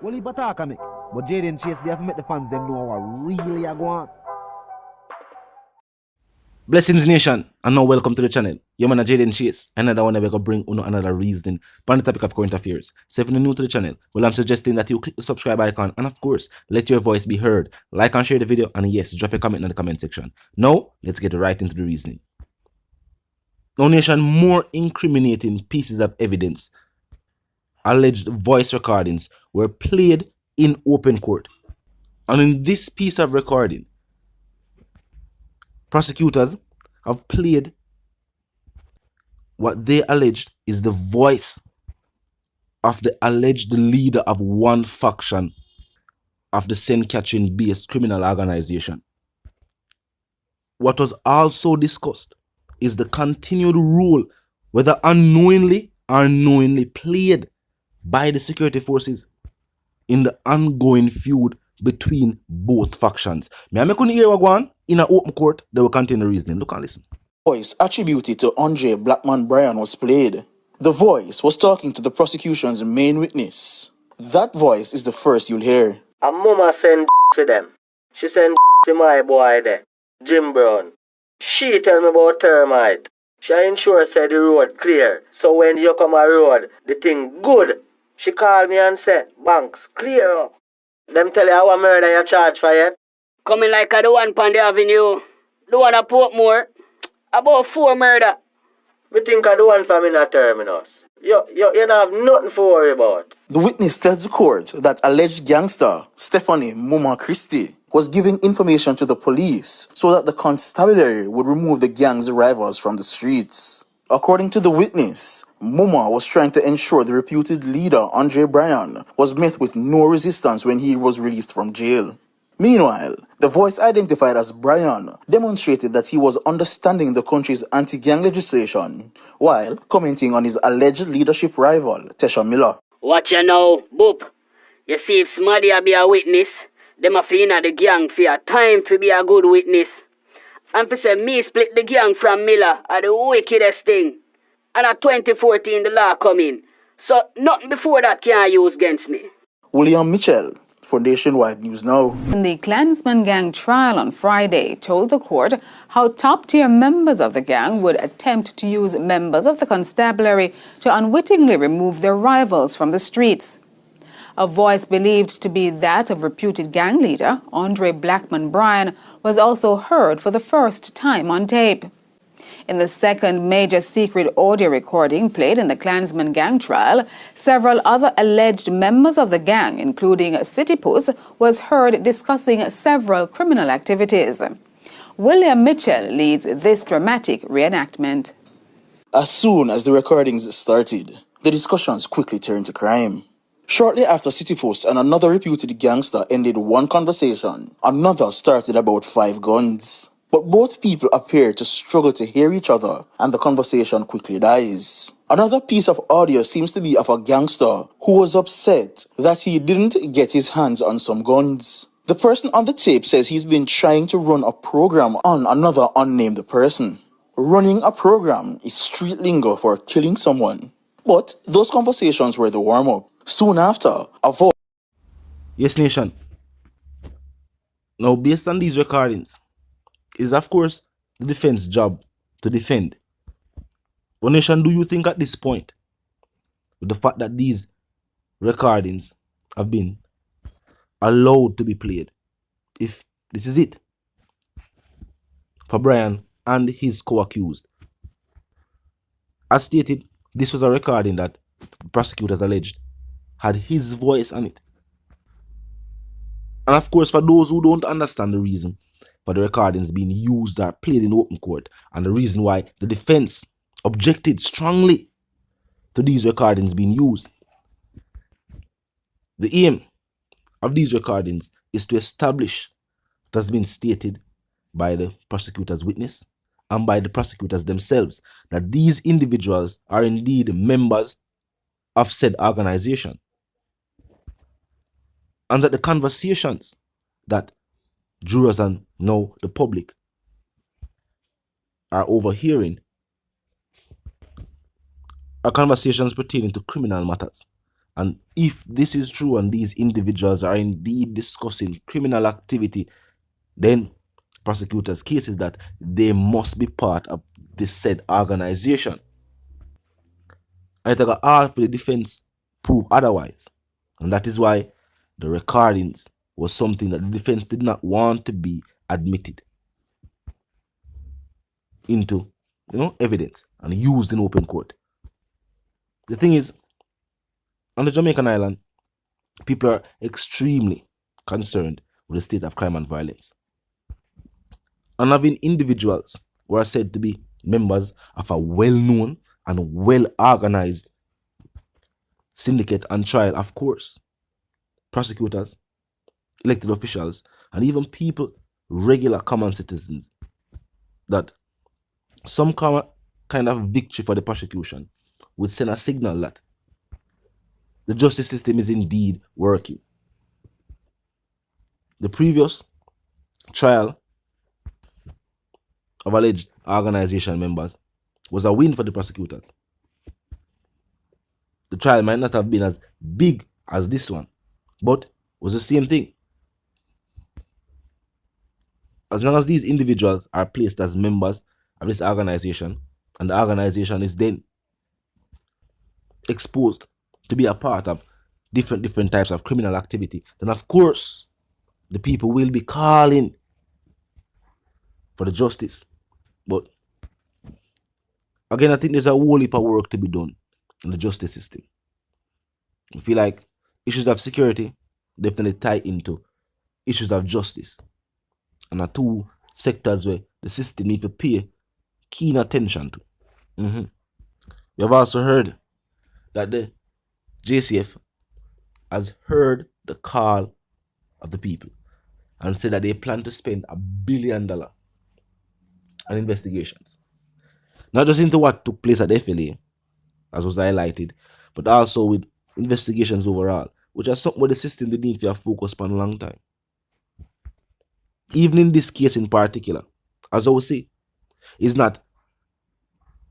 Well, he bataka make. But Jaden Chase, they have to make the fans them know what really are going on. Blessings Nation, and now welcome to the channel. Your man Jaden Chase, another one we go bring uno another reason on the topic of current affairs. So if you're new to the channel, well, I'm suggesting that you click the subscribe icon and of course, let your voice be heard. Like and share the video, and yes, drop a comment in the comment section. Now, let's get right into the reasoning. Now Nation, more incriminating pieces of evidence, alleged voice recordings, were played in open court. And in this piece of recording, prosecutors have played what they alleged is the voice of the alleged leader of one faction of the St. Catherine-based criminal organization. What was also discussed is the continued role, whether unknowingly or knowingly, played by the security forces in the ongoing feud between both factions. Me and me couldn't hear what go on in an open court. They will contain the reasoning. Look and listen. Voice attributed to Andre Blackman Bryan was played. The voice was talking to the prosecution's main witness. That voice is the first you'll hear. And mama send to them. She send to my boy there, Jim Brown. She tell me about termite. She ensure said the road clear. So when you come a road, the thing good. She call me and say, Banks, clear up. Them tell you how murder you charge for yet? Coming like the one on the avenue, the one at Portmore, about 4 murder. We think of the one from in a terminus. You don't have nothing to worry about. The witness tells the court that alleged gangster Stephanie Muma Christie was giving information to the police so that the constabulary would remove the gang's rivals from the streets. According to the witness, Muma was trying to ensure the reputed leader Andre Bryan was met with no resistance when he was released from jail. Meanwhile, the voice identified as Bryan demonstrated that he was understanding the country's anti-gang legislation while commenting on his alleged leadership rival, Tesha Miller. Watch you now, Boop. You see if somebody be a witness, them a fi inna the gang for a time to be a good witness. And for say me split the gang from Miller are the wickedest thing. And at 2014 the law come in. So nothing before that can use against me. William Mitchell, Foundation Wide News Now. The Klansman gang trial on Friday told the court how top-tier members of the gang would attempt to use members of the constabulary to unwittingly remove their rivals from the streets. A voice believed to be that of reputed gang leader Andre Blackman Bryan was also heard for the first time on tape. In the second major secret audio recording played in the Klansman gang trial, several other alleged members of the gang, including City Puss, was heard discussing several criminal activities. William Mitchell leads this dramatic reenactment. As soon as the recordings started, the discussions quickly turned to crime. Shortly after City Post and another reputed gangster ended one conversation, another started about 5 guns. But both people appear to struggle to hear each other, and the conversation quickly dies. Another piece of audio seems to be of a gangster who was upset that he didn't get his hands on some guns. The person on the tape says he's been trying to run a program on another unnamed person. Running a program is street lingo for killing someone. But those conversations were the warm-up. Soon after, a voice... Yes, Nation. Now, based on these recordings, it is of course the defense job to defend. But Nation, do you think at this point, with the fact that these recordings have been allowed to be played, if this is it for Bryan and his co-accused? As stated, this was a recording that prosecutors alleged had his voice on it. And of course, for those who don't understand the reason for the recordings being used or played in open court, and the reason why the defense objected strongly to these recordings being used, the aim of these recordings is to establish what has been stated by the prosecutor's witness and by the prosecutors themselves, that these individuals are indeed members of said organization, and that the conversations that jurors and now the public are overhearing are conversations pertaining to criminal matters, And if this is true and these individuals are indeed discussing criminal activity, then prosecutors' case is that they must be part of this said organization. And it got hard for the defense prove otherwise. And that is why the recordings was something that the defense did not want to be admitted into, evidence and used in open court. The thing is, on the Jamaican island, people are extremely concerned with the state of crime and violence. And having individuals who are said to be members of a well-known and well-organized syndicate and trial, of course, prosecutors, elected officials, and even people, regular common citizens, that some kind of victory for the prosecution would send a signal that the justice system is indeed working. The previous trial of alleged organization members was a win for the prosecutors. The trial might not have been as big as this one, but was the same thing. As long as these individuals are placed as members of this organization, and the organization is then exposed to be a part of different types of criminal activity, then of course the people will be calling for the justice. But again, I think there's a whole heap of work to be done in the justice system. I feel like issues of security definitely tie into issues of justice, and are two sectors where the system needs to pay keen attention to. We have also heard that the JCF has heard the call of the people and said that they plan to spend $1 billion on investigations. Not just into what took place at the FLA, as was highlighted, but also with investigations overall, which are something where the system did need to have focused on a long time. Even in this case in particular, as I would say, is not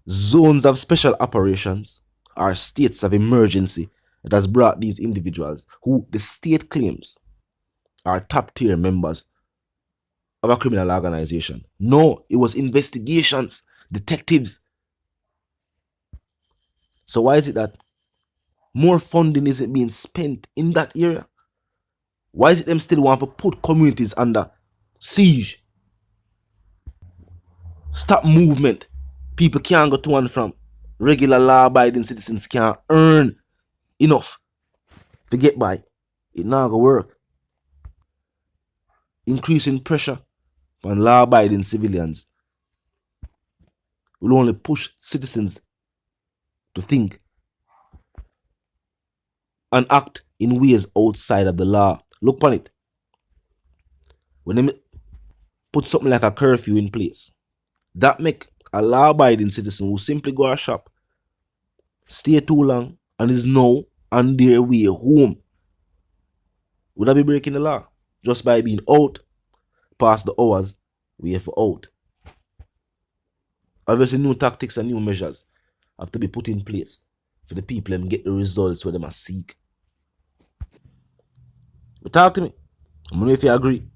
zones of special operations or states of emergency that has brought these individuals, who the state claims are top tier members of a criminal organization. No, it was investigations, detectives. So why is it that more funding isn't being spent in that area? Why is it them still want to put communities under siege? Stop movement. People can't go to and from. Regular law-abiding citizens can't earn enough to get by. It not gonna work. Increasing pressure on law-abiding civilians will only push citizens to think and act in ways outside of the law. Look on it. When they put something like a curfew in place, that make a law-abiding citizen who simply go a shop, stay too long, and is now on their way home, would I be breaking the law just by being out past the hours we for out? Obviously, new tactics and new measures have to be put in place for the people and get the results where they must seek. But talk to me. Let me know if you agree.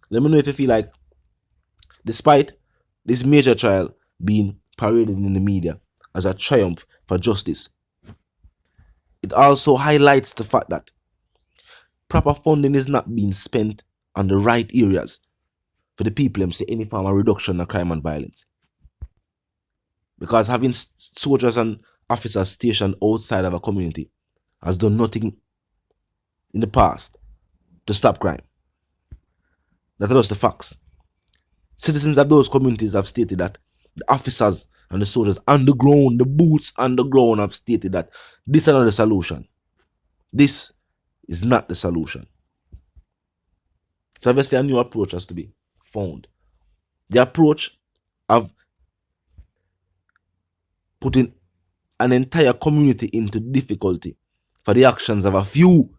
Let me know if you feel like, despite this major trial being paraded in the media as a triumph for justice, it also highlights the fact that proper funding is not being spent on the right areas for the people and say any form of reduction of crime and violence. Because having soldiers and officers stationed outside of a community has done nothing in the past to stop crime. That's just the facts. Citizens of those communities have stated that the officers and the soldiers on the ground, the boots on the ground, have stated that this is not the solution. This is not the solution. So obviously a new approach has to be found. The approach of putting an entire community into difficulty for the actions of a few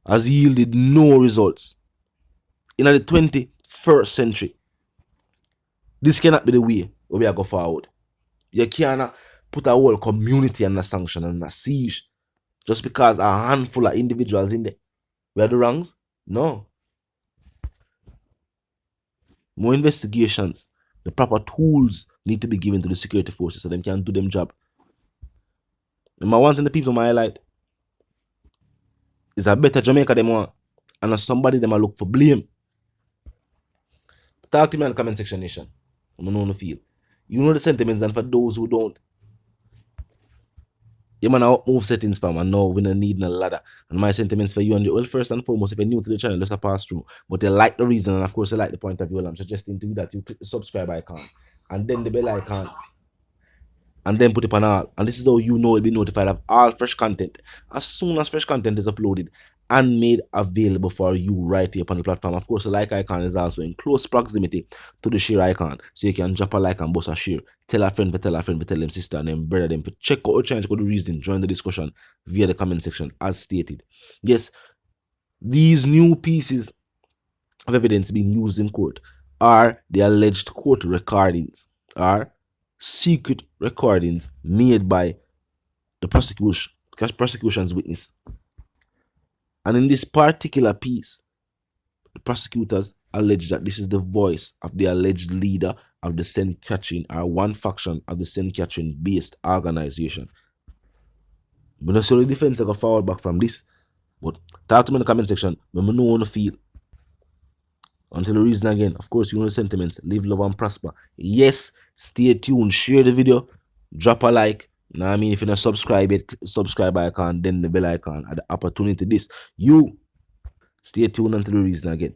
has yielded no results. In the 21st century, this cannot be the way we are go forward. You cannot put a whole community under sanction and a siege just because a handful of individuals in there were the wrongs? No. More investigations. The proper tools need to be given to the security forces so they can do them job. And my one thing the people might highlight is a better Jamaica them want, and a somebody them a look for blame. Talk to me in the comment section, nation. I'm gonna feel. You know the sentiments, and for those who don't, you man move settings fam, and now we don't need no ladder. And my sentiments for you and you, well, first and foremost, if you're new to the channel, just a pass through. But you like the reason, and of course you like the point of view, I'm suggesting to you that you click the subscribe icon and then the bell icon. And then put it on all. And this is how you know it'll be notified of all fresh content as soon as fresh content is uploaded and made available for you right here upon the platform. Of course, the like icon is also in close proximity to the share icon. So you can drop a like and bust a share. Tell a friend, tell them sister and them brother them. Check out or check out the reason. Join the discussion via the comment section as stated. Yes, these new pieces of evidence being used in court are the alleged court recordings, are secret recordings made by the prosecution's witness. And in this particular piece, the prosecutors allege that this is the voice of the alleged leader of the St. Catherine, or one faction of the St. Catherine based organization. But not so the defense go forward back from this, but talk to me in the comment section when we know how to feel. Until the reason again, of course, you know the sentiments. Live, love, and prosper. Yes, stay tuned. Share the video. Drop a like. You know what I mean? If you're not subscribe yet, subscribe icon, then the bell icon. At the opportunity this. You stay tuned until the reason again.